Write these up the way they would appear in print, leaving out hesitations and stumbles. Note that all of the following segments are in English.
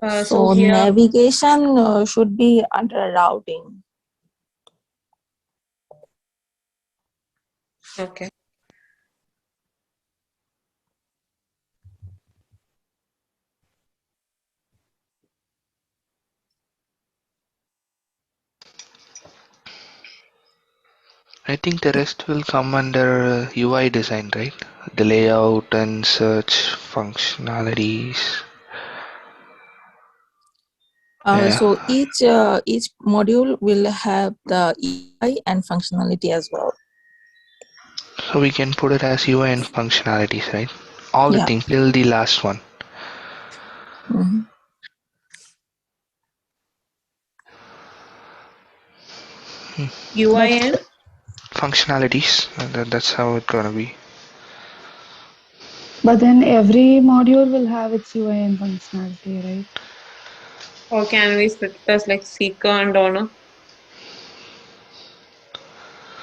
So Here, navigation should be under routing. okay. I think the rest will come under UI design, right? The layout and search functionalities. Yeah. So each module will have the UI and functionality as well. So we can put it as UI and functionalities, right? All the Yeah. things till the last one. Mhm. But UIN. Functionalities, and that's how it's gonna be. But then every module will have its UI and functionality, right? Or can we split it as like seeker and donor?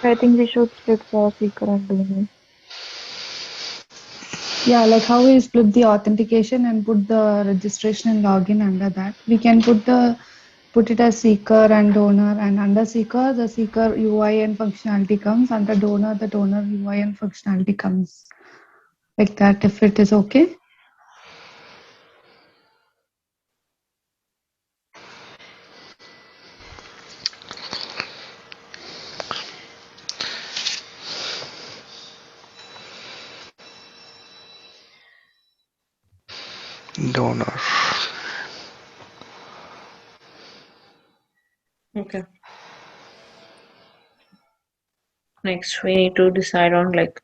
I think we should split for seeker and donor. Yeah, like how we split the authentication and put the registration and login under that. We can put it as seeker and donor, and under seeker the seeker UI and functionality comes, under donor the donor UI and functionality comes. Like that, if it is okay. Donor. Okay. Next, we need to decide on like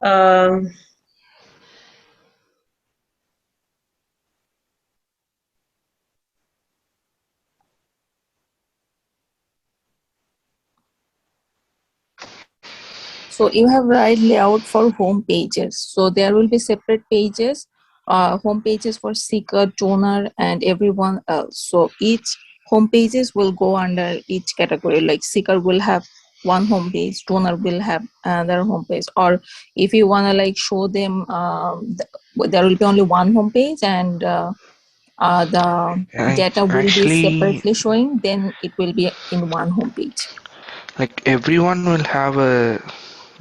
um so you have right layout for home pages. So there will be separate pages, home pages for seeker, donor, and everyone else. So each home pages will go under each category. Like seeker will have one home page, donor will have another home page. Or if you wanna like show them, there will be only one home page and the data will be Actually, separately showing. Then it will be in one home page. like everyone will have a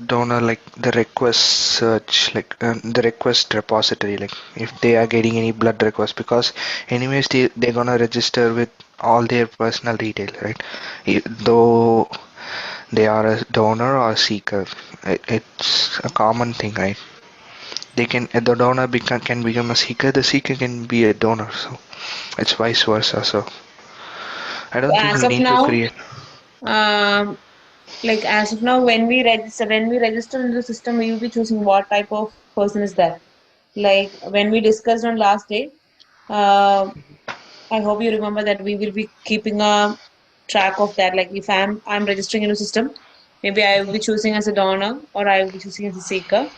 donor, like the request search, like the request repository, like if they are getting any blood requests, because anyways they're gonna register with all their personal details, right? Though they are a donor or seeker, it's a common thing, right? They can, the donor can become a seeker, the seeker can be a donor, so it's vice versa. So I don't think as we of need to now, create. um like as of now, when we register in the system, we will be choosing what type of person is that. Like when we discussed on last day, uh, I hope you remember that we will be keeping a track of that. Like if I'm registering in a system, maybe I will be choosing as a donor or I will be choosing as a seeker.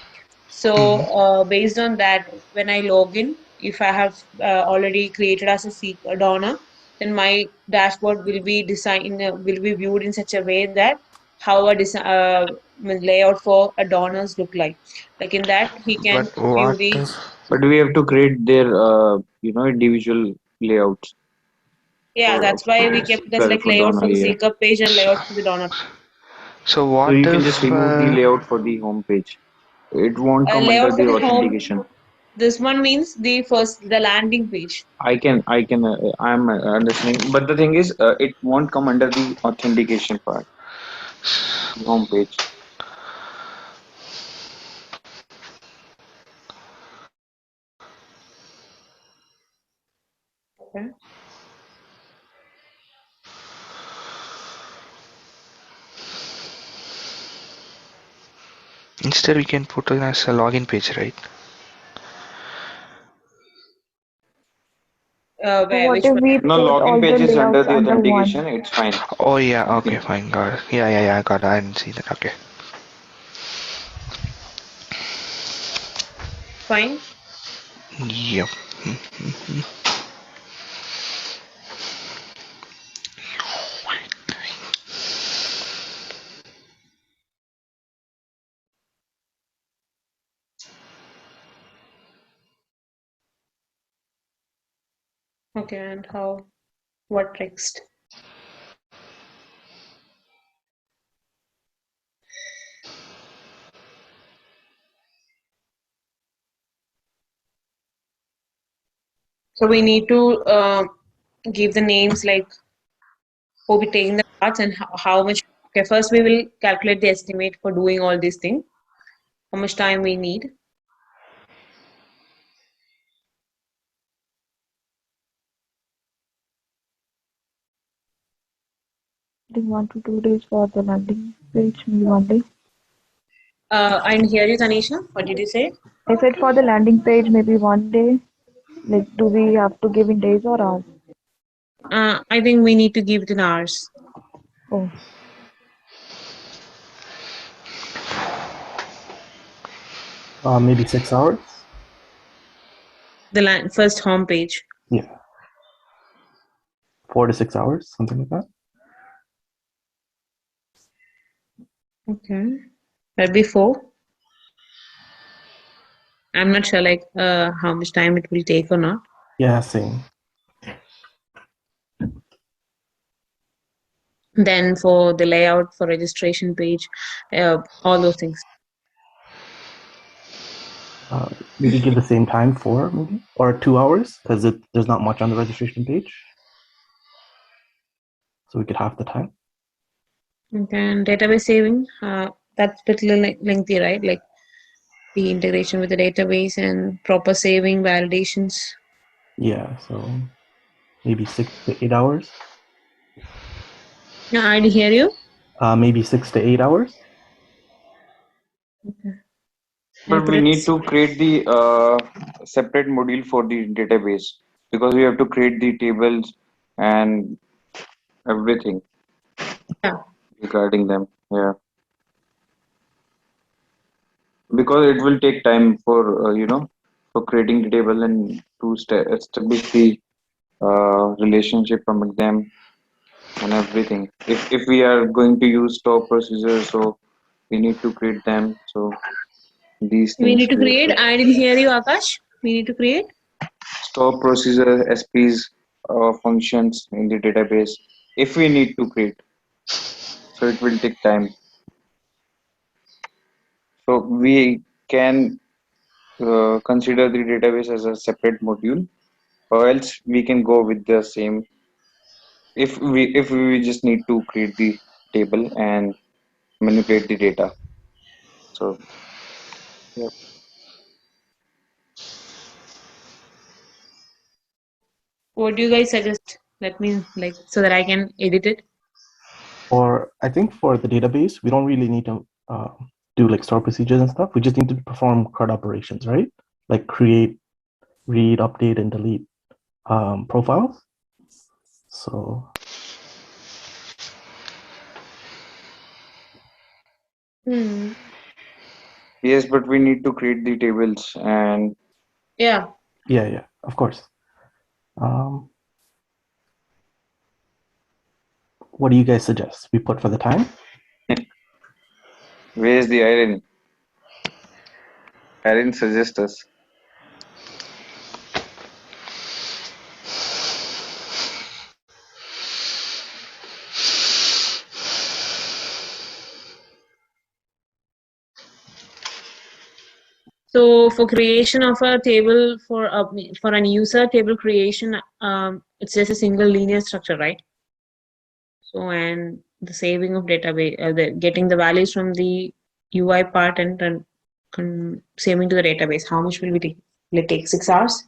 So Mhm. based on that, when I log in, if I have already created as a seeker donor, then my dashboard will be designed will be viewed in such a way that how layout for a donors look like. Like in that, he can But view what the. if But we have to create their individual layouts Yeah, for that's why we the kept it as seeker like for layout donor. for the Yeah. seeker page and layout for the donor. so So what you can just if remove the layout for the home page. It won't come under Layout for the the home. authentication. This one means the landing page. I'm understanding. But the thing is, it won't come under the authentication part, the home page. Okay. instead we can put it as a login page, right? So Where what which if one? we No, put login all the page is under layouts the under one? authentication. It's fine. Oh yeah, okay, Nothing. fine, got it. Yeah, I got it. I didn't see that. Okay. Fine. Yep. Okay, and what next? So we need to give the names like who will be taking the parts and how much. Okay, first we will calculate the estimate for doing all these things. How much time we need. I think 1 to 2 days for the landing page, maybe 1 day. I didn't hear you, Tanisha. What did you say? I said for the landing page, maybe 1 day. Like, do we have to give in days or hours? I think we need to give it in hours. Oh, Maybe 6 hours. The first home page. Yeah. 4 to 6 hours, something like that. Okay. But before, I'm not sure like how much time it will take or not. Yeah, same. Then for the layout, for registration page, all those things. Maybe give the same time, 4 maybe, or 2 hours, because there's not much on the registration page. So we could half the time. Okay, and database saving, that's a bit lengthy, right? Like the integration with the database and proper saving validations. Yeah, so maybe 6 to 8 hours. Yeah, I did hear you. Maybe 6 to 8 hours. Okay. But we need to create the separate module for the database because we have to create the tables and everything Yeah. regarding them. Yeah, because it will take time for for creating the table and to establish the relationship among them and everything. If we are going to use store procedures, so we need to create them. So these We things need to we have create. to I didn't hear you, Akash. We need to create. store procedure SPs functions in the database if we need to create. So it will take time. So we can consider the database as a separate module, or else we can go with the same. If we just need to create the table and manipulate the data. So yeah. What do you guys suggest? Let me like so that I can edit it. Or I think for the database, we don't really need to do like store procedures and stuff. We just need to perform CRUD operations, right? Like create, read, update, and delete profiles. So Yes, but we need to create the tables and Yeah. yeah, of course. What do you guys suggest? We put for the time? where's the irony? Irene suggests us. So for creation of a table for an user table creation, it's just a single linear structure, right? So and the saving of database, getting the values from the UI part and saving to the database. How much will we take? Will it take 6 hours?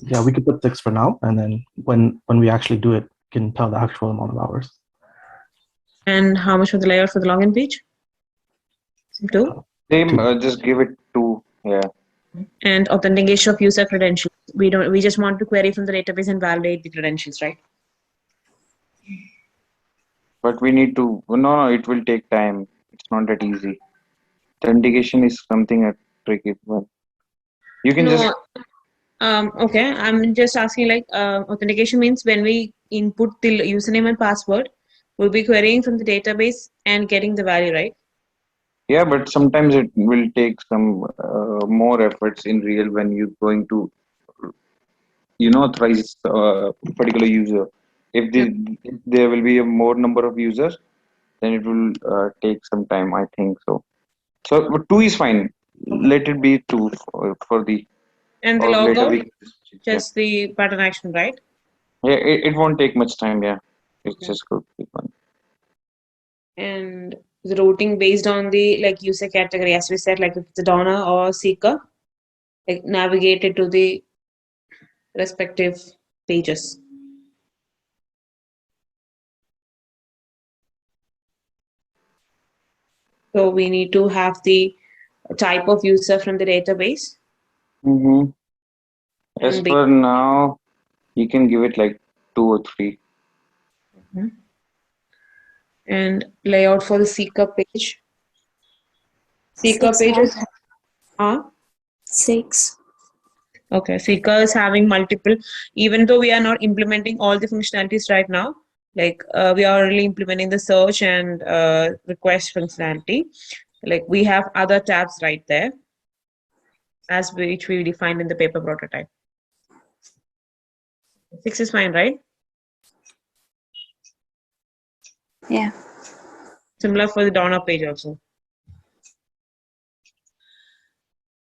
Yeah, we could put 6 for now, and then when we actually do it, we can tell the actual amount of hours. And how much for the layout for the login page? 2. Same, 2. just give it 2. Yeah. And authentication of user credentials. We just want to query from the database and validate the credentials, right? But we need to. No, it will take time. It's not that easy. Authentication is something a tricky one. You can just. Okay, I'm just asking like authentication means when we input the username and password, we'll be querying from the database and getting the value, right? Yeah, but sometimes it will take some more efforts in real when you're going to authorize a particular user. If there will be a more number of users, then it will take some time, I think so. So but two is fine. Okay. Let it be two for the And the or later logout, we can yeah, just the button action, right? yeah, it won't take much time. Yeah, it's Okay. just good. Fun. And the routing based on the like user category, as we said, like if it's a donor or seeker, like navigate it to the respective pages. So we need to have the type of user from the database Mm-hmm. As and for now, you can give it like 2 or 3. and layout for the seeker page. Seeker 6 pages have are 6. okay. Seeker is having multiple, even though we are not implementing all the functionalities right now. Like we are only implementing the search and request functionality. Like we have other tabs right there, as which we defined in the paper prototype. 6 is fine, right? Yeah. Similar for the donor page also.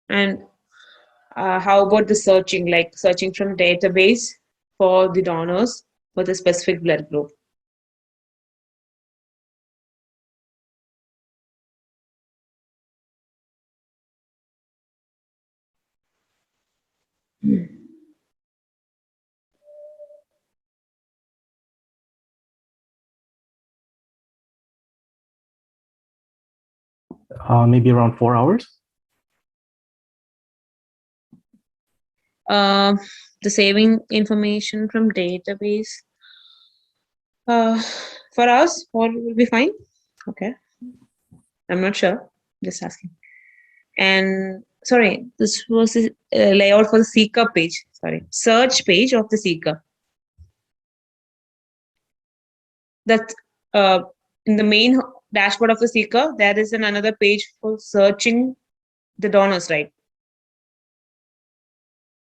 And how about the searching, like searching from database for the donors for the specific blood group? Maybe around 4 hours. The saving information from database. For us, all will be fine. Okay. I'm not sure. Just asking. And sorry, this was the layout for the seeker page. Sorry, search page of the seeker. That in the main dashboard of the seeker, there is another page for searching the donors, right?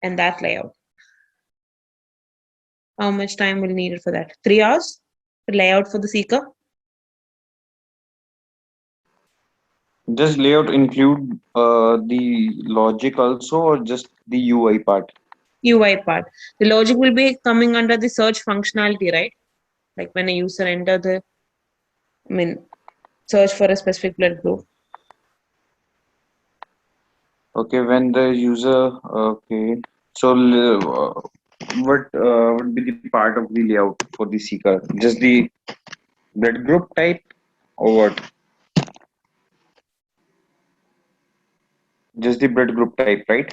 And that layout. How much time will needed for that? 3 hours? The layout for the seeker? Does layout include the logic also, or just the UI part? UI part. The logic will be coming under the search functionality, right? Like when a user enter the, search for a specific blood group. Okay, when the user, okay. So, what would be the part of the layout for the seeker? Just the blood group type, or what? Just the blood group type, right?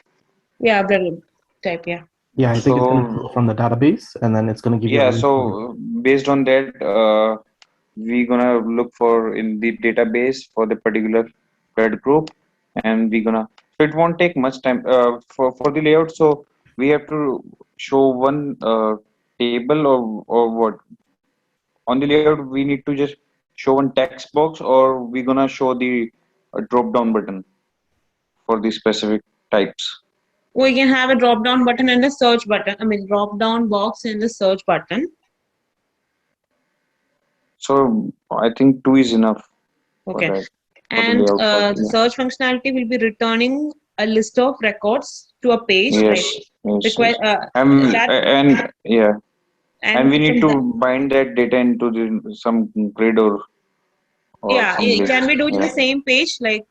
Yeah, blood group type, yeah. Yeah, I think it's going to So, pull from the database, and then it's going to give you a yeah, link for. so based on that, we're gonna look for in the database for the particular blood group, and we're gonna. So it won't take much time for the layout. So we have to show one table, or what on the layout we need to just show one text box, or we're gonna show the drop down button for the specific types. We can have a drop down button and a search button. Drop down box and the search button. So I think 2 is enough for Okay. that, for the And layout part. the Yeah. search functionality will be returning a list of records to a page, Yes, like yes, request yes. And that, yeah, and we and need from to that, bind that data into some grid, or yeah, some list. can we do it in Yeah, the same page, like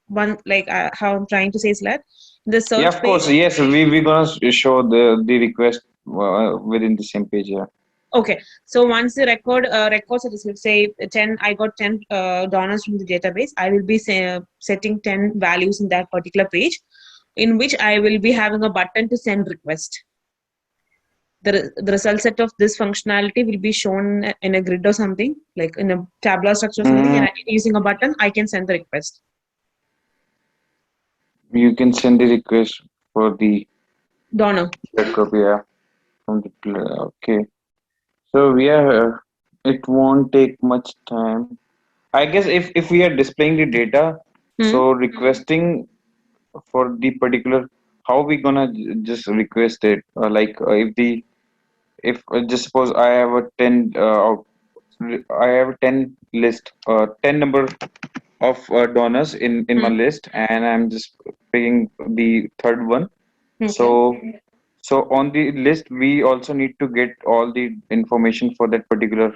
one, like how I'm trying to say is that the yeah, search of page. course. Yes, we gonna show the request within the same page. Yeah. Okay, so once the records are received, say 10, I got 10 donors from the database. I will be setting 10 values in that particular page, in which I will be having a button to send request. The result set of this functionality will be shown in a grid or something, like in a tabular structure or something, and using a button, I can send the request. You can send the request for the Donor. blood group. Yeah, from the okay. So yeah, it won't take much time. I guess if we are displaying the data, so requesting for the particular, how we gonna just request it? Just suppose I have a 10 I have a 10 list, 10 number of donors in my list, and I'm just picking the third one. So on the list, we also need to get all the information for that particular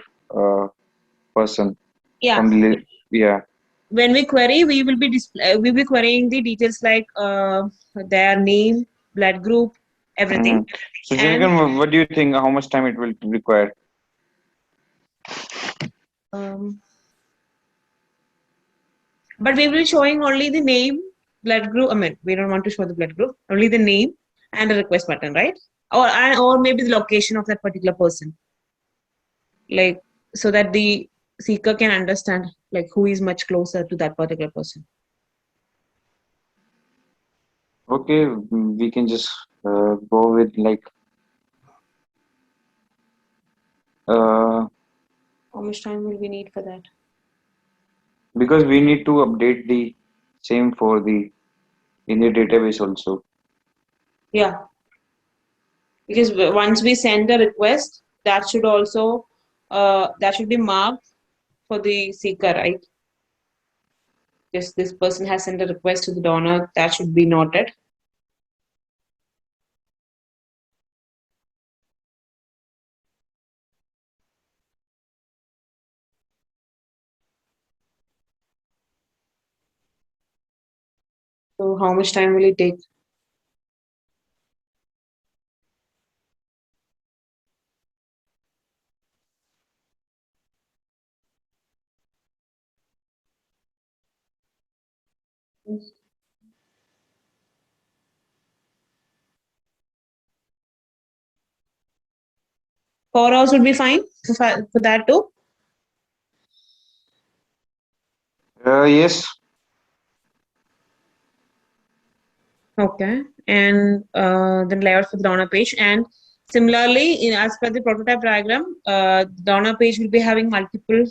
person Yeah. from the list. Yeah. When we query, we will be querying the details like their name, blood group, everything. So, And Jenigan, what do you think? How much time it will require? But we will be showing only the name, blood group. I mean, we don't want to show the blood group, only the name and a request button, right? Or maybe the location of that particular person, like so that the seeker can understand like who is much closer to that particular person. Okay, we can just go with like How much time will we need for that? because we need to update the same for the in the database also. Yeah, because once we send a request, that should also that should be marked for the seeker, right? Yes, this person has sent a request to the donor, that should be noted. So how much time will it take? Four hours would be fine for that too. Yes. Okay, and then layout for the donor page. And similarly, as per the prototype diagram, donor page will be having multiple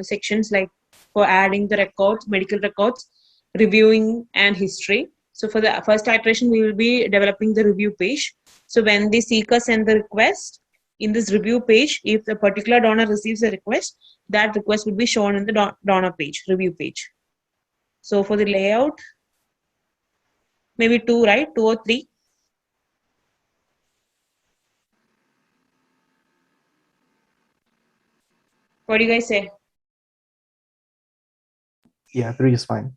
sections like for adding the records, medical records, reviewing, and history. So for the first iteration, we will be developing the review page. So when the seeker send the request, in this review page, if the particular donor receives a request, that request will be shown in the donor page, review page. So for the layout, maybe 2, right? 2 or 3. What do you guys say? Yeah, 3 is fine.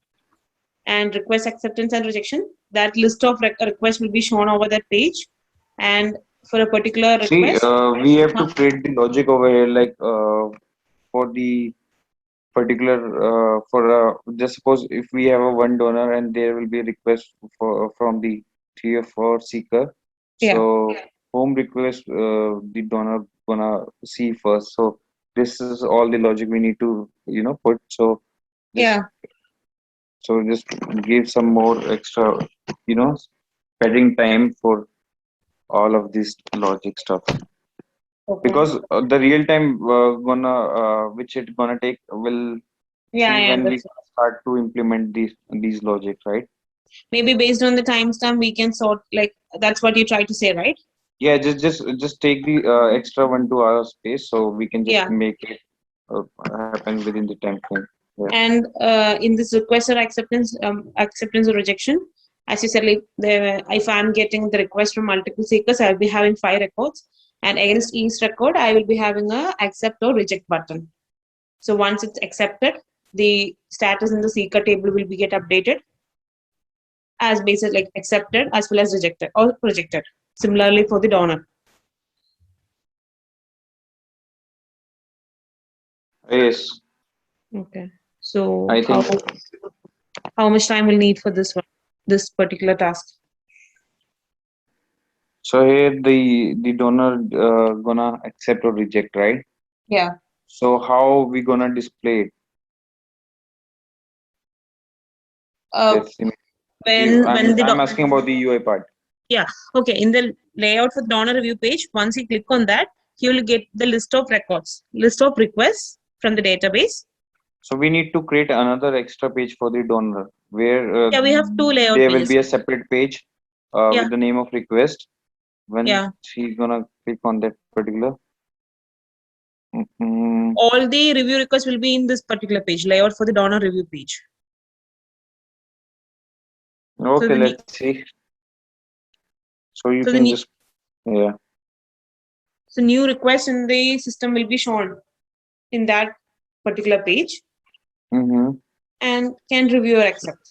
And request acceptance and rejection. That list of requests will be shown over that page. And for a particular request, See, we have to create the logic over here, like for the particular just suppose if we have a one donor and there will be a request for from the 3 or 4 seeker. Yeah. So home request the donor gonna see first. So this is all the logic we need to put. So yeah, so just give some more extra spending time for all of this logic stuff. okay. Because the real time which it gonna take will Yeah, see I when we understand. start to implement these logic, right? Maybe based on the timestamp, we can sort like that's what you try to say, right? Yeah, just take the extra 1-2 hours space so we can just Yeah. make it happen within the time frame. Yeah. And in this request or acceptance or rejection, as you said, like if I'm getting the request from multiple seekers, I'll be having 5 records, and against each record, I will be having a accept or reject button. So once it's accepted, the status in the seeker table will be get updated as basically like accepted as well as rejected or rejected. Similarly for the donor. Yes. Okay. So I think how much time will need for this one, this particular task? so. Here the donor gonna accept or reject, right? Yeah. So how we gonna display it? That's I'm asking about the UI part. Yeah. Okay. In the layout for the donor review page, once you click on that, you will get the list of records, list of requests from the database. So we need to create another extra page for the donor where Yeah, we have 2 layout there will pages. be a separate page Yeah. with the name of request. When Yeah. she's gonna click on that particular. Mm, All the review requests will be in this particular page, layout for the donor review page. okay, the ne- let's see. So you So the can ne- just yeah. So new requests in the system will be shown in that particular page Mm-hmm. and can review or accept.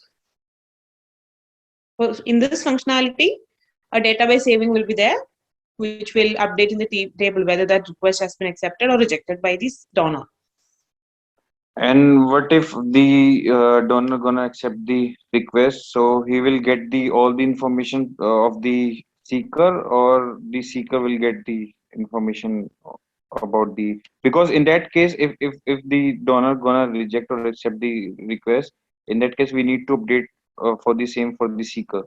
So in this functionality, a database saving will be there, which will update in the table whether that request has been accepted or rejected by this donor. And what if the donor gonna accept the request? So he will get the all the information of the seeker, or the seeker will get the information about the, because in that case, if the donor gonna reject or accept the request, in that case we need to update for the same for the seeker,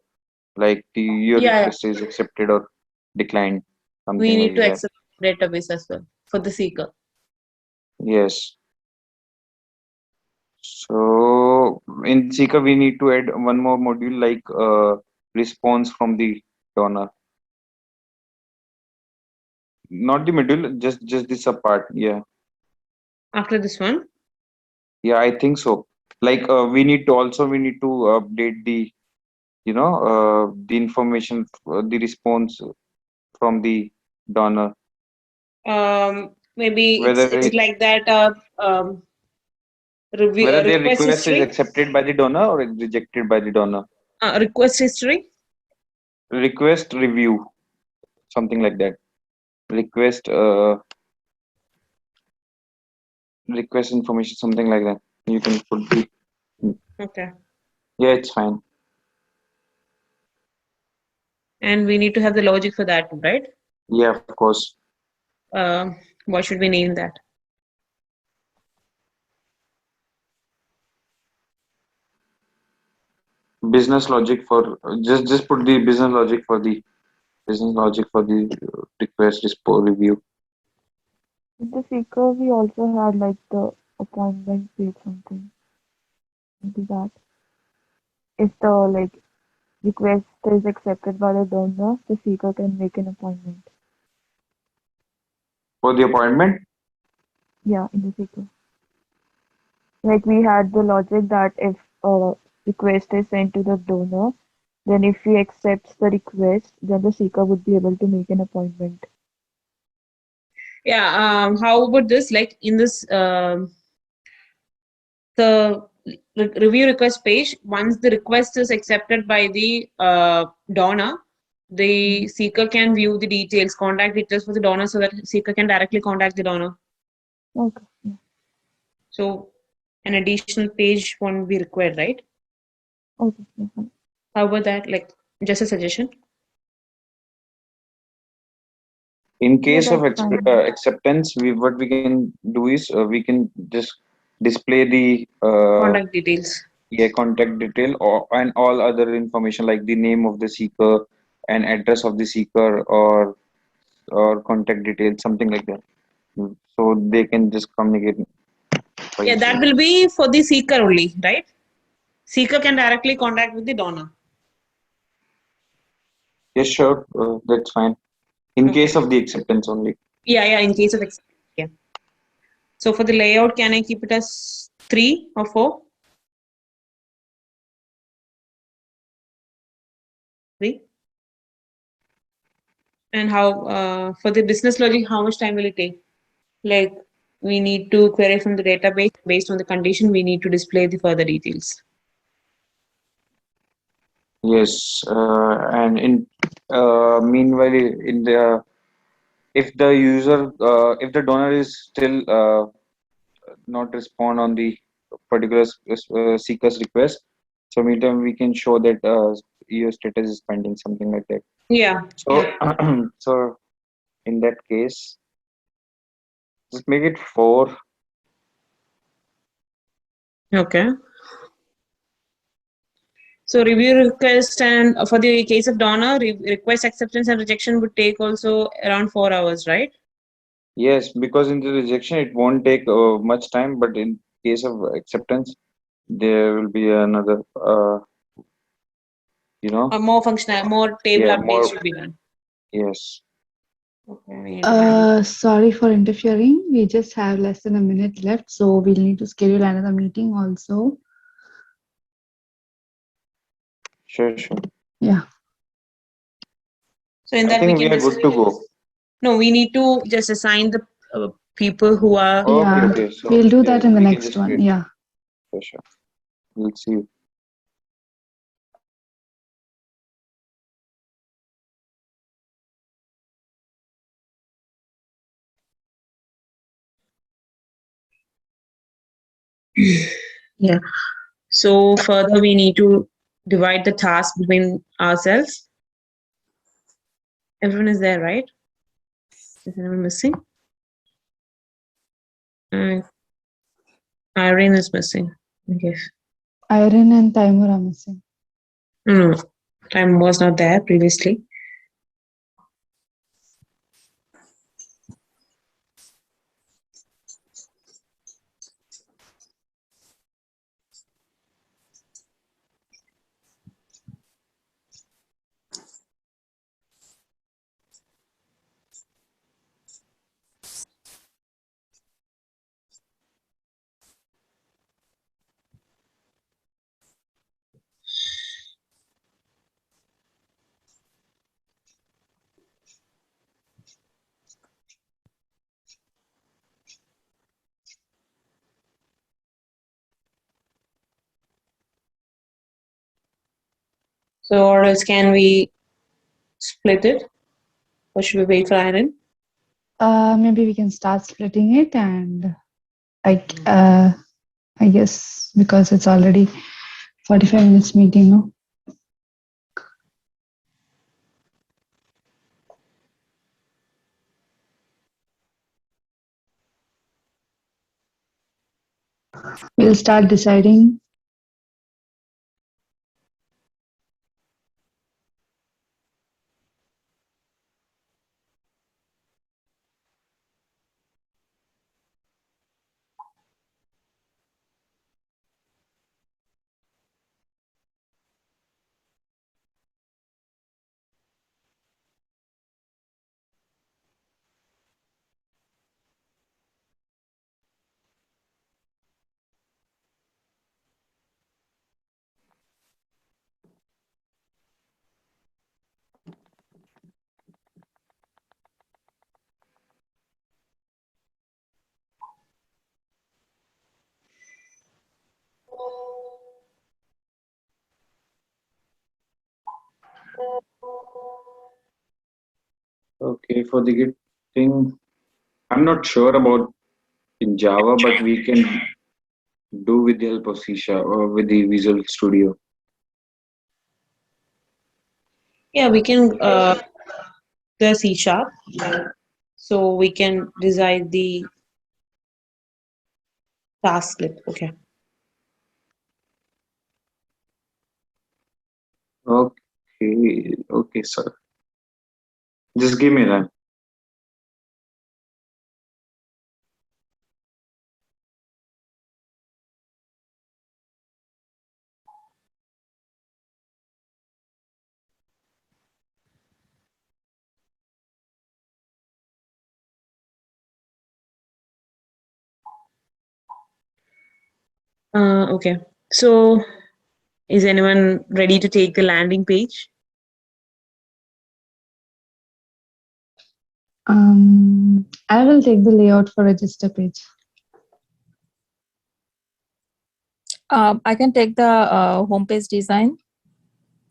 like the your Yeah, request is accepted or declined, we something need like to that. accept database as well for the seeker. Yes. So in Seeker, we need to add one more module like response from the donor. Not the module, just the subpart. Yeah, After this one, yeah, I think so. Like we need to update the the information, the response from the donor. maybe Whether it's it, like that. Review whether their request request is history. accepted by the donor or is rejected by the donor. Request history. Request review, something like that. Request request information, something like that. You can put the, Okay. yeah, it's fine. And we need to have the logic for that, right? Yeah, of course. What should we name that? Business logic for just put the business logic for the request review. In the seeker, we also had like the appointment page something. Maybe that. If the like request is accepted by the donor, the seeker can make an appointment. For the appointment. Yeah, in the seeker. Like we had the logic that if a request is sent to the donor, then if he accepts the request, then the seeker would be able to make an appointment. Yeah. How about this? Like in this, the review request page, once the request is accepted by the donor, the seeker can view the details, contact details for the donor, so that seeker can directly contact the donor. Okay. Yeah. So an additional page won't be required, right? Okay. Yeah, fine. How about that? Like just a suggestion. In case of that's fine. acceptance, what we can do is we can just display the Contact details. contact detail and all other information like the name of the seeker and address of the seeker, or contact details, something like that. So they can just communicate. Yeah, that will be for the seeker only, right? Seeker can directly contact with the donor. Yes, sure, that's fine. In case of the acceptance only. Yeah, in case of acceptance. Yeah. So for the layout, can I keep it as 3 or 4? 3. And how for the business logic, how much time will it take? Like we need to query from the database based on the condition. We need to display the further details. Yes, and in meanwhile, in the if the user if the donor is still not respond on the particular seeker's request, so meantime we can show that your status is pending, something like that. Yeah. So so in that case, just make it 4. Okay. So review request, and for the case of donor, request acceptance and rejection would take also around 4 hours, right? Yes, because in the rejection it won't take much time, but in case of acceptance, there will be another, More functional, more table yeah, updates more, should be done. yes. Okay, we need to handle. Sorry for interfering. We just have less than a minute left, so we'll need to schedule another meeting also. Sure, sure. Yeah. So in I that we think we can are just good to go. no, we need to just assign the people who are. Okay, Yeah. okay. So We'll do yeah, that in the we can next just one. create. Yeah. For sure. We'll see you. Yeah. So further, we need to divide the task between ourselves. Everyone is there, right? Is anyone missing? Irene is missing, I guess. Irene and Taimur are missing. No, time was not there previously. So, or else can we split it? Or should we wait for Irene? Maybe we can start splitting it, and I guess because it's already 45 minutes meeting, no? We'll start deciding. Okay, for the Git thing, I'm not sure about in Java, but we can do with the help of C# or with the Visual Studio. Yeah, we can the C#. So we can decide the task split. Okay. Okay, okay, sir. Just give me that. Okay. So is anyone ready to take the landing page? I will take the layout for register page. I can take the homepage design.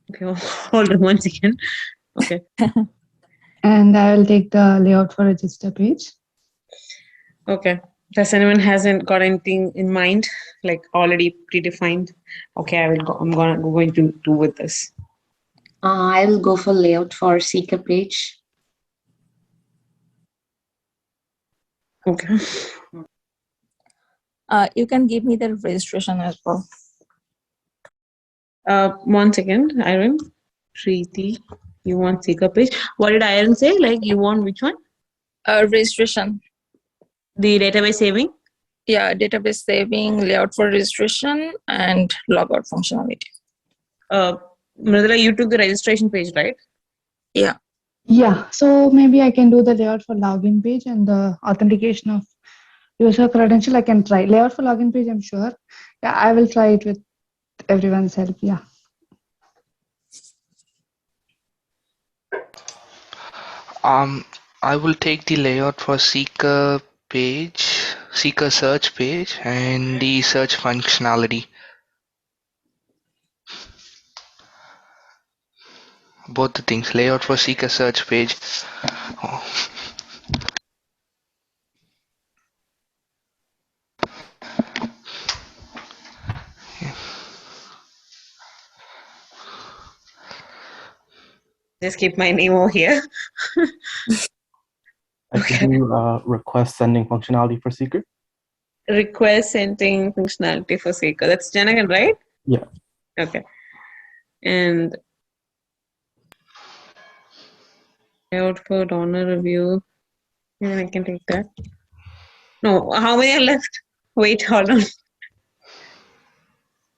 Okay, hold on one second. Okay. And I will take the layout for register page. Okay. Does anyone hasn't got anything in mind, like already predefined? Okay, I'm going to do with this. I will go for layout for seeker page. Okay. You can give me the registration as well. 1 second, Irene. Preeti, you want seeker page? What did Irene say? Like you want which one? Registration. The database saving? Yeah, database saving, layout for registration, and logout functionality. Mridula, you took the registration page, right? Yeah. Yeah, so maybe I can do the layout for login page and the authentication of user credential. I can try layout for login page. I'm sure. Yeah, I will try it with everyone's help. Yeah. I will take the layout for Seeker page, Seeker search page, and the search functionality. Both the things, layout for Seeker search page. Oh, Just keep my name over here. I can do request sending functionality for Seeker. Request sending functionality for Seeker. That's Janagan, right? Yeah. Okay. And layout for donor review. And I can take that. No, how many are left? Wait, hold on.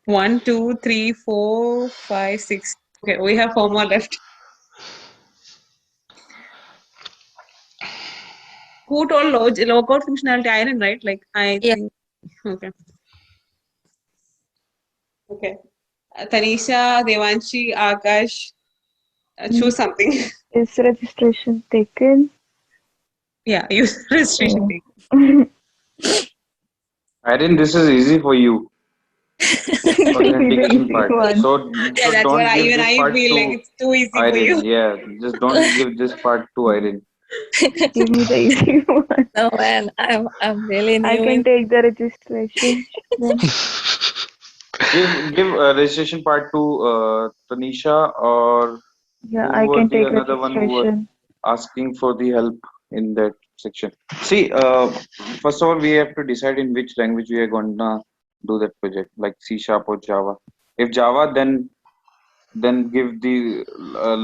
1, 2, 3, 4, 5, 6. Okay, we have 4 more left. Who told logout functionality? Iron, right? Like I Yeah. think. Okay. Okay. Tanisha, Devanshi, Akash, choose something. Is registration taken? Yeah, use registration Oh. thing. Irene, this is easy for you. Authentication Easy part. one. So Yeah, that's what don't give even this I part feel like to it's too easy for Irene. you. Yeah, just don't give this part to Irene. Give me the easy one. No, man, I'm really I new can in. take the registration. Then Give registration part to Tanisha, or yeah, who I was can the take another one who was registration. asking for the help in that section. See, first of all, we have to decide in which language we are gonna do that project, like C# or Java. If Java, then give the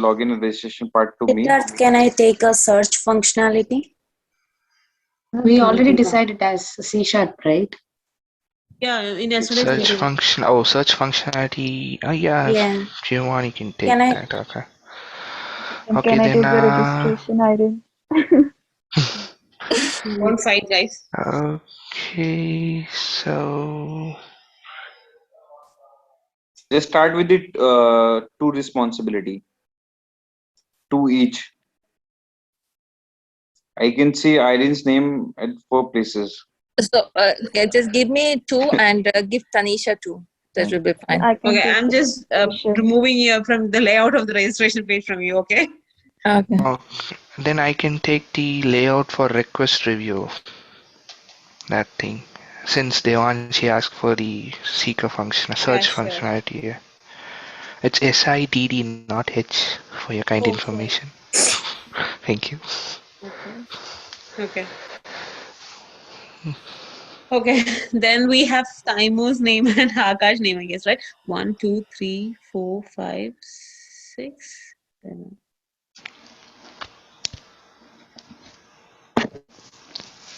login and registration part to me. Siddharth, can I take a search functionality? We already decided as C#, right? Yeah, in yesterday's search meeting. function. Oh, search functionality. Oh yeah, Yeah. if you want, you can take Can I? that. Okay. And Okay, can I then. take the registration, Irene? Don't fight, guys. Okay, so Just start with the two responsibility, two each. I can see Irene's name at 4 places. So okay, just give me 2 and give Tanisha 2. That will be fine. I can Okay, take I'm the just registration. removing you from the layout of the registration page from you, okay? Okay. then I can take the layout for request review. That thing. Since Devanshi asked for the seeker function, search sure. functionality. Yeah. It's SIDD, not H, for your kind Okay. information. Thank you. Okay. Okay, then we have Taimu's name and Akash name, I guess, right? 1, 2, 3, 4, 5, 6, 7.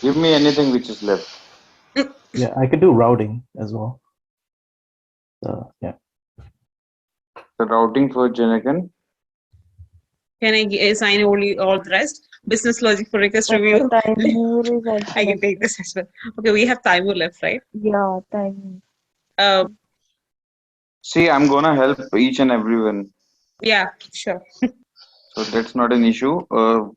Give me anything which is left. Yeah, I could do routing as well. Yeah. The routing for Janagan. Can I assign only all the rest? Business logic for request review. Timur is also I can left. take this as well. Okay, we have Taimur left, right? Yeah, Timur. See, I'm gonna help each and everyone, Yeah, sure. so that's not an issue. So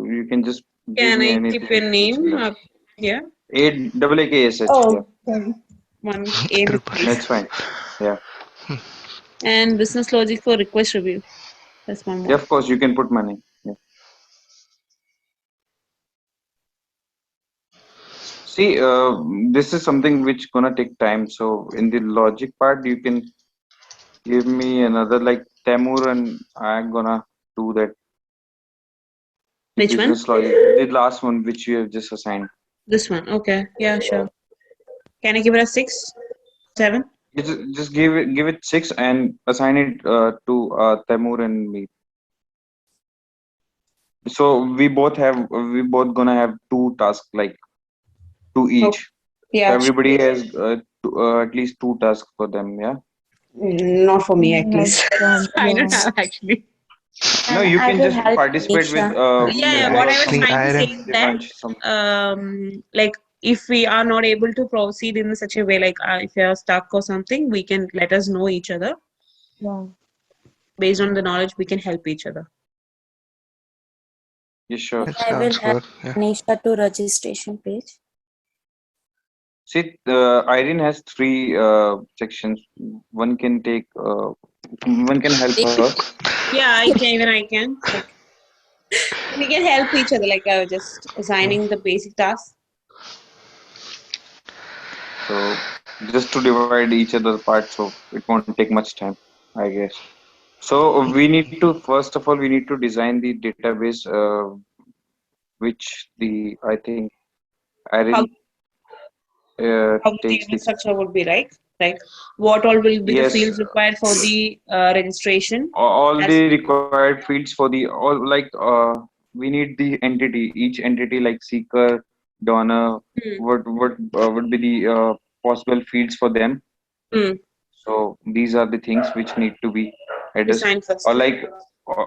you can just give Can me I anything keep your which is name left. up here? AAKSH. Yeah, Sorry. One A Triple. mistake. that's fine. Yeah. And business logic for request review. That's one Yeah, more. of course you can put money. Yeah. See, this is something which gonna take time. So in the logic part, you can give me another like Temur, and I'm gonna do that. The Which one? business logic, the last one which you have just assigned. This one. Okay. Yeah, sure. Can I give it a 6, 7? You just give it 6 and assign it to Temur and me. So we both gonna have 2 tasks, like to each. So Yeah, everybody has at least 2 tasks for them. Yeah. Not for me, at Like least. I don't yeah. have actually. No, And you I can will just help participate with Nisha. Yeah, what I was Actually, trying to say Iron, is that Devansh, something. like if we are not able to proceed in such a way, like if you are stuck or something, we can let us know each other. Yeah. Based on the knowledge, we can help each other. Yeah, sure. it I will sounds help good. Yeah. Nisha to registration page. See, Irene has 3 sections. One can take. One can help her. Yeah, I can. Like we can help each other, like just assigning the basic tasks. So just to divide each other's parts, so it won't take much time, I guess. So we need to first of all we need to design the database, which the I think How Irene how the takes table this. structure would be, right? Like what all will be the Yes, fields required for the registration? all As the required fields for the all like we need the entity, each entity like seeker, donor. hmm, What would be the possible fields for them? hmm, So these are the things which need to be addressed, design or first. like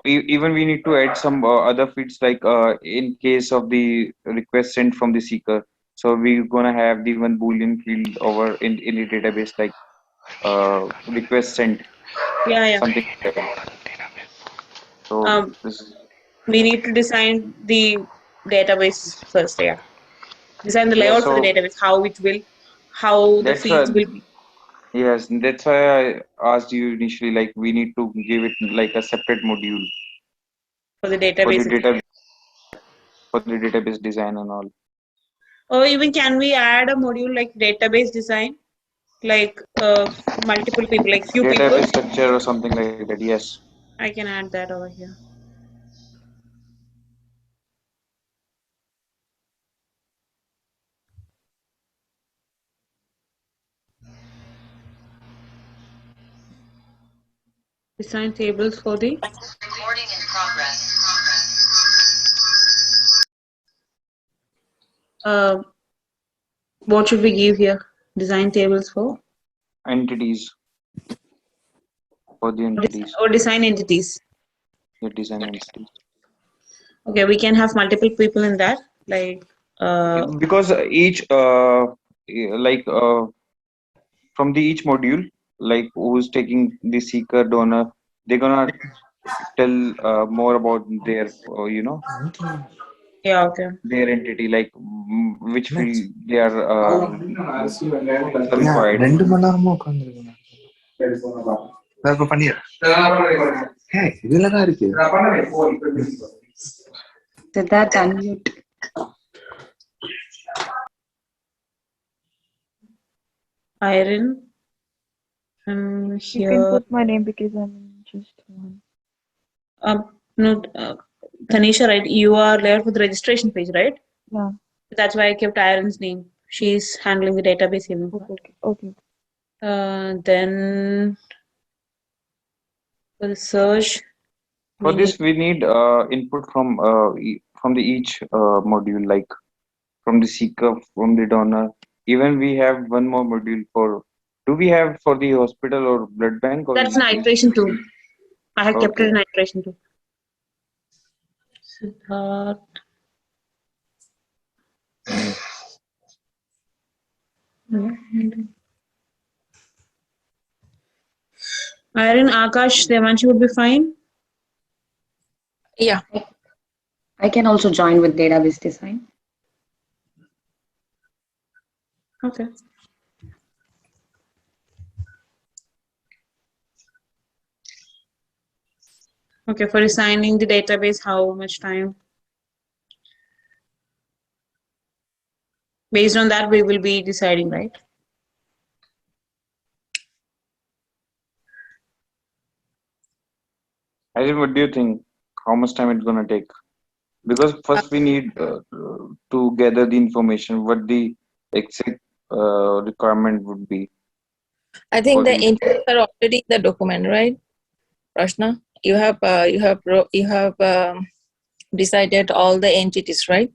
even we need to add some other fields like in case of the request sent from the seeker. So we're gonna have the one boolean field over in the database like request sent, Yeah, yeah. something like that. So Um, this is we need to design the database first. Yeah, design the yeah. layout for the So database, how it will, how the that's why fields will be yes, that's why I asked you initially. Like we need to give it like a separate module for the for the database. data for the database design and all. Or even can we add a module like database design, like multiple people, like few people? Database structure or something like that. Yes. I can add that over here. Design tables for the. Recording in progress. What should we give here? Design tables for Entities for the entities. or design entities. The design entities. Okay, we can have multiple people in that, like Because each like from the each module, like who's taking the seeker donor, they're gonna tell more about their yeah, okay. their entity, like which field they are Yeah, required. 2 மணி நேரமா உட்காந்துருக்கேன். நான் இப்ப பண்ணிடுறேன். Hey, இதுலதான் இருக்கு. Siddharth, unmute. Iron. You can Here. put my name because I'm just one. No, Tanisha, right? You are there for the registration page, right? Yeah. That's why I kept Iron's name. She's handling the database even. Okay. Then for the search. For this, we need input from from the each module, like from the seeker, from the donor. Even we have one more module for. Do we have for the hospital or blood bank? Or That's an iteration too. I have kept it Okay. in iteration too. Siddharth. Iron, Akash, Devanshi would be fine. Yeah. I can also join with database design. Okay. Okay, for assigning the database, how much time? Based on that, we will be deciding, right? What do you think? How much time it's gonna take? Because first we need to gather the information, what the exact requirement would be. I think for the the- entities are already in the document, right, Prashna? You have decided all the entities, right?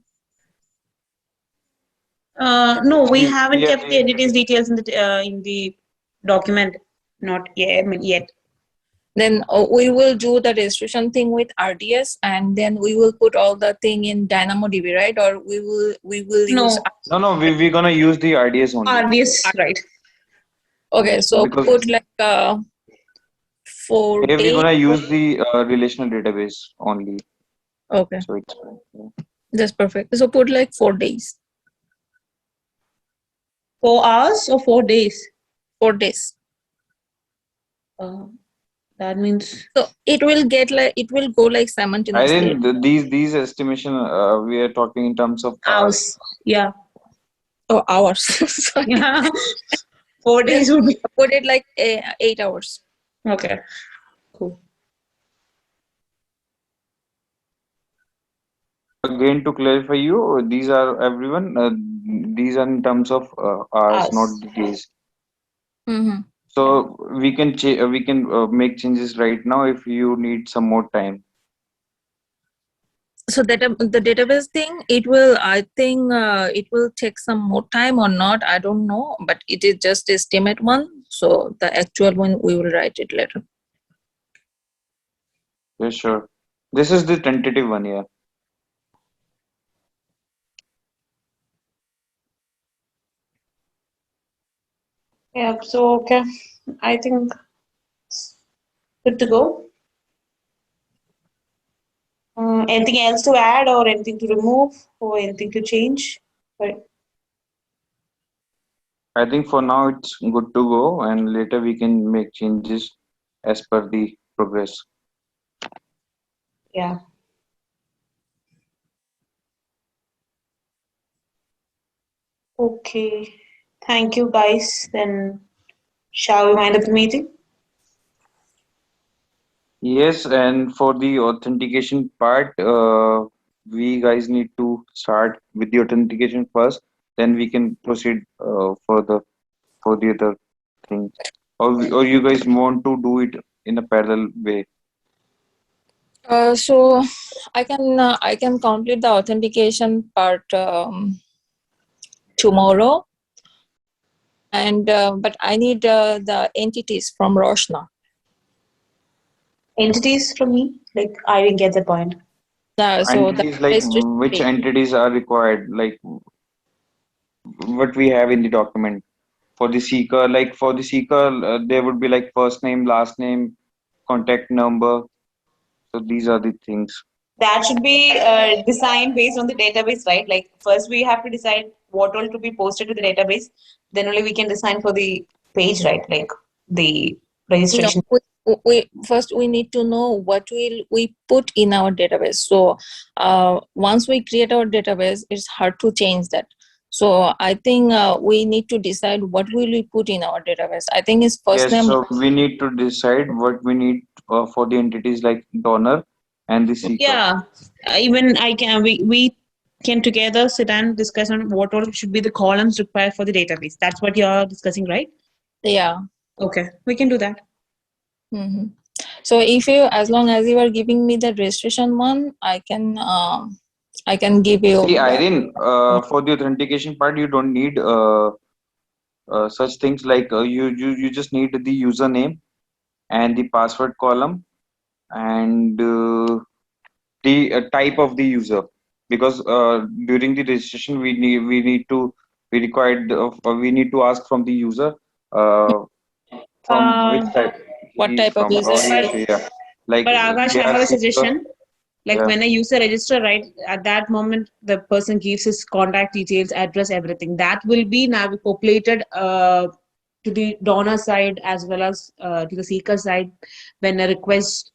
No, we We haven't are kept the entities details in the document. Not yet. I mean, yet. Then we will do the registration thing with RDS, and then we will put all the thing in DynamoDB, right? Or we will use. No, no, we're gonna use the IDS only RDS, right? Okay, so because put like 4 here we're days. gonna use the relational database only. Okay, So it's fine. Yeah. that's perfect. So put like 4 days. 4 hours or 4 days? 4 days. That means So it will go like I simultaneously. think these estimation we are talking in terms of hours. Yeah. Oh, hours. Sorry. Yeah. 4 days would be. Put it like 8 hours. Okay. Cool. Again, to clarify you, these are everyone. These are in terms of hours, not Hours. the days. Mm-hmm. So we can make changes right now if you need some more time. So that the database thing, I think it will take some more time or not, I don't know, but it is just estimate one. So the actual one we will write it later. Yeah, sure. This is the tentative one, yeah. Yeah. So, okay. I think it's good to go. Anything else to add or anything to remove or anything to change? Right. I think for now it's good to go, and later we can make changes as per the progress. Yeah. Okay. Thank you, guys. Then, shall we wind up the meeting? Yes, and for the authentication part, we guys need to start with the authentication first, then we can proceed further for the other things. Or you guys want to do it in a parallel way? So I can complete the authentication part tomorrow, and but I need the entities from Roshna. Entities from me? Like, I didn't get the point. So the Entities like registration which page. entities are required, like what we have in the document. For the seeker, like for the seeker, there would be like first name, last name, contact number. So these are the things. That should be designed based on the database, right? Like, first we have to decide what all to be posted to the database. Then only we can design for the page, right? Like the No, registration. we first we need to know what will we put in our database. So once we create our database, it's hard to change that. So I think we need to decide what will we put in our database. I think it's first Yes, name. so we need to decide what we need for the entities like donor and the seeker. Yeah, even we can together sit and discuss on what all should be the columns required for the database. That's what you're discussing, right? Yeah. Okay, we can do that. Mm-hmm. So if you, as long as you are giving me the registration one, I can give you. See, Irene, for the authentication part, you don't need such things like you just need the username and the password column and the type of the user, because during the registration we required we need to ask from the user from which type What he is type of from, user? or he is, yeah, like But Akash, they I are have a seeker. suggestion. Like, Yeah. when a user register, right, at that moment the person gives his contact details, address, everything. That will be now populated to the donor side as well as to the seeker side when a request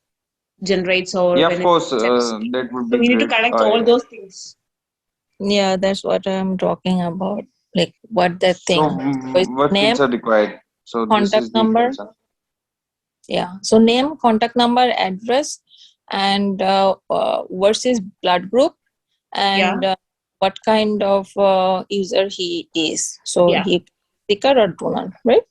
generates or Yeah, when of it course, accepts. that would So be we need to great. collect all those things. Yeah, that's what I'm talking about. Like what that So thing. So it's what name, things are required? So this contact is the number. concern. Yeah. So name, contact number, address, and versus blood group, and what kind of user he is. So Yeah. he seeker or donor, right?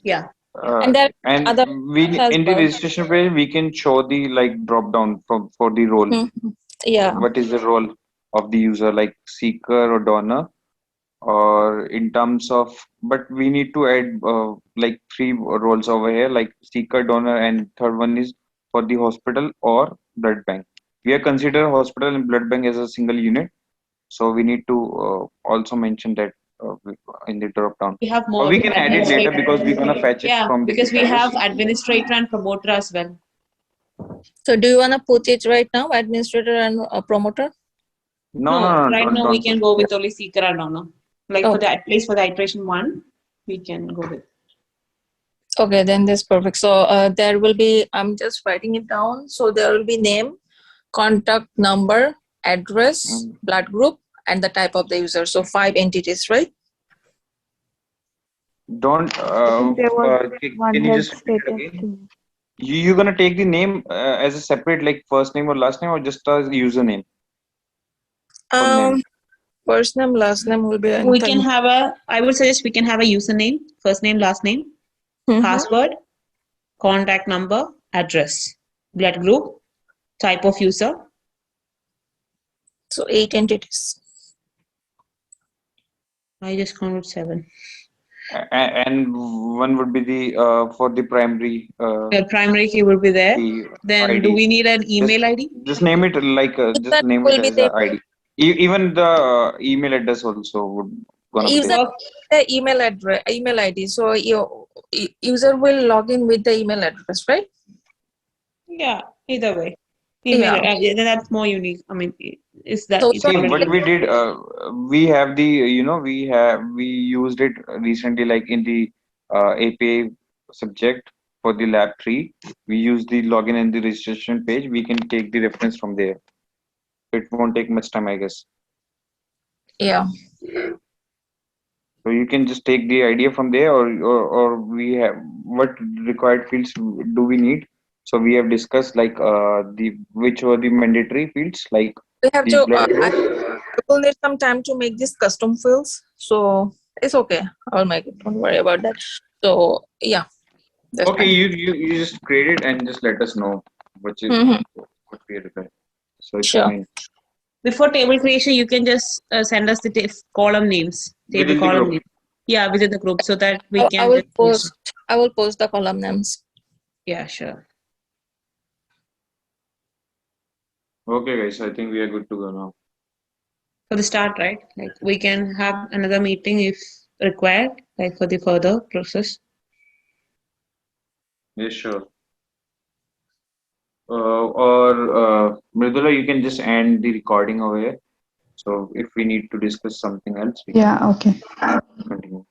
Yeah. And there are And other we as in the well. registration page we can show the like drop down for the role. Mhm. Yeah. What is the role of the user, like seeker or donor? or in terms of, but we need to add like three roles over here, like seeker, donor, and third one is for the hospital or blood bank. We are consider hospital and blood bank as a single unit, so we need to also mention that in the drop down. We have Or more we can add it later because we're gonna fetch it Yeah, from the because we have database. administrator and promoter as well. So do you want to put it right now, administrator and promoter? No, no, no, Right don't, now we don't can put. go with only seeker and donor. Like for Okay. the, at least for the iteration 1, we can go with. Okay, then that's perfect. So there will be, I'm just writing it down. So there will be name, contact number, address, blood group, and the type of the user. So 5 entities, right? Don't. I think there was one Can you health just repeat it status again? too. You're gonna take the name as a separate, like first name or last name, or just as username? Full name. First name, last name will be. We can have a, I would suggest we can have a username, first name, last name, password, contact number, address, blood group, type of user. So 8 entities. I just counted 7. And one would be the for the primary The primary key will be there. the Then ID. do we need an email ID? Just name it like just That name will it be as the a ID. Even the email address also would gonna be user there. the email address, email ID. So your user will log in with the email address, right? Yeah, either way. Email, Yeah. that's more unique. I mean, is that So it's See, already what we did, we have the, we used it recently, like in the API subject for the lab 3. We use the login and the registration page. We can take the reference from there. It won't take much time, I guess. Yeah. So you can just take the idea from there, or we have what required fields do we need. So we have discussed like the which were the mandatory fields, like We have the to. blood group. I will need some time to make these custom fields. So it's okay. I'll make it. Don't worry about that. So yeah, that's Okay, fine. you just create it and just let us know which is what we require. So it's Sure. fine. Before table creation, you can just send us the column names, table Within the column group. names. Yeah, within the group, so that we I can will just post. I will post the column names. Yeah, sure. Okay, guys, I think we are good to go now. For the start, right? Like we can have another meeting if required, like for the further process. Yes, sure. Or Mridula, you can just end the recording over here. So if we need to discuss something else, we Yeah, can okay. continue.